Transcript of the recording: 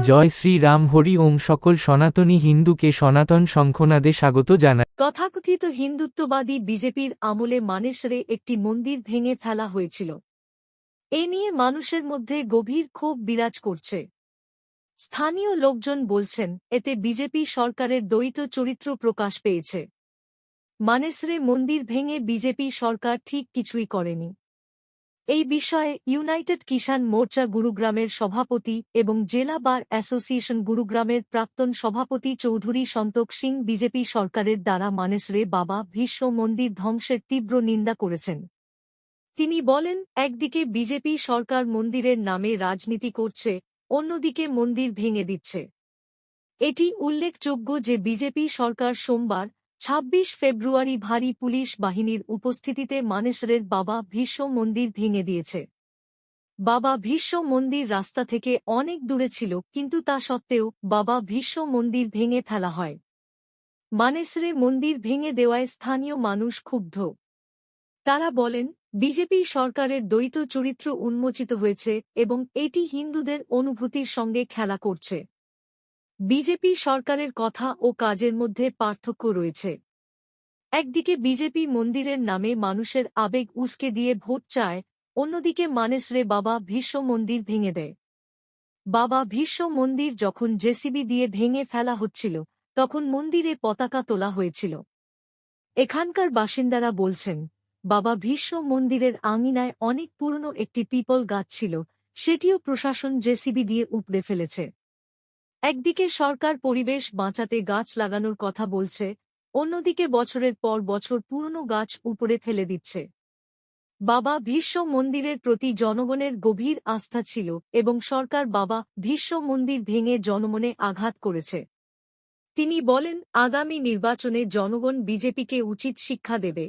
জয় শ্রী রাম হরি ওম। সকল সনাতনী হিন্দুকে সনাতন শঙ্খনাদে স্বাগত জানাই। তথাকথিত হিন্দুত্ববাদী বিজেপির আমলে মানেসরে একটি মন্দির ভেঙে ফেলা হয়েছিল। এ নিয়ে মানুষের মধ্যে গভীর ক্ষোভ বিরাজ করছে। স্থানীয় লোকজন বলছেন, এতে বিজেপি সরকারের দ্বৈত চরিত্র প্রকাশ পেয়েছে। মানেসরে মন্দির ভেঙে বিজেপি সরকার ঠিক কিছুই করেনি। এই বিষয়ে ইউনাইটেড কিষাণ মোর্চা গুরুগ্রামের সভাপতি এবং জেলা বার অ্যাসোসিয়েশন গুরুগ্রামের প্রাক্তন সভাপতি চৌধুরী সন্তোষ সিং বিজেপি সরকারের দ্বারা মানেসরে বাবা ভীষ্ম মন্দির ধ্বংসের তীব্র নিন্দা করেছেন। তিনি বলেন, একদিকে বিজেপি সরকার মন্দিরের নামে রাজনীতি করছে, অন্যদিকে মন্দির ভেঙে দিচ্ছে। এটি উল্লেখযোগ্য যে বিজেপি সরকার সোমবার ২৬ ফেব্রুয়ারি ভারী পুলিশ বাহিনীর উপস্থিতিতে মানেসরের বাবা ভীষ্ম মন্দির ভেঙে দিয়েছে। বাবা ভীষ্ম মন্দির রাস্তা থেকে অনেক দূরে ছিল, কিন্তু তা সত্ত্বেও বাবা ভীষ্ম মন্দির ভেঙে ফেলা হয়। মানেসরে মন্দির ভেঙে দেওয়ায় স্থানীয় মানুষ ক্ষুব্ধ। তারা বলেন, বিজেপি সরকারের দ্বৈত চরিত্র উন্মোচিত হয়েছে এবং এটি হিন্দুদের অনুভূতির সঙ্গে খেলা করছে। বিজেপি সরকারের কথা ও কাজের মধ্যে পার্থক্য রয়েছে। একদিকে বিজেপি মন্দিরের নামে মানুষের আবেগ উস্কে দিয়ে ভোট চায়, অন্যদিকে মানেসরে বাবা ভীষ্ম মন্দির ভেঙে দেয়। বাবা ভীষ্ম মন্দির যখন জেসিবি দিয়ে ভেঙে ফেলা হচ্ছিল, তখন মন্দিরে পতাকা তোলা হয়েছিল। এখানকার বাসিন্দারা বলছেন, বাবা ভীষ্ম মন্দিরের আঙিনায় অনেক পুরনো একটি পিপল গাছ ছিল, সেটিও প্রশাসন জেসিবি দিয়ে উপড়ে ফেলেছে। একদিকে সরকার পরিবেশ বাঁচাতে গাছ লাগানোর কথা বলছে, অন্যদিকে বছরের পর বছর পুরনো গাছ উপড়ে ফেলে দিচ্ছে। বাবা ভীষ্ম মন্দিরের প্রতি জনগণের গভীর আস্থা ছিল এবং সরকার বাবা ভীষ্ম মন্দির ভেঙে জনমনে আঘাত করেছে। তিনি বলেন, আগামী নির্বাচনে জনগণ বিজেপিকে উচিত শিক্ষা দেবে।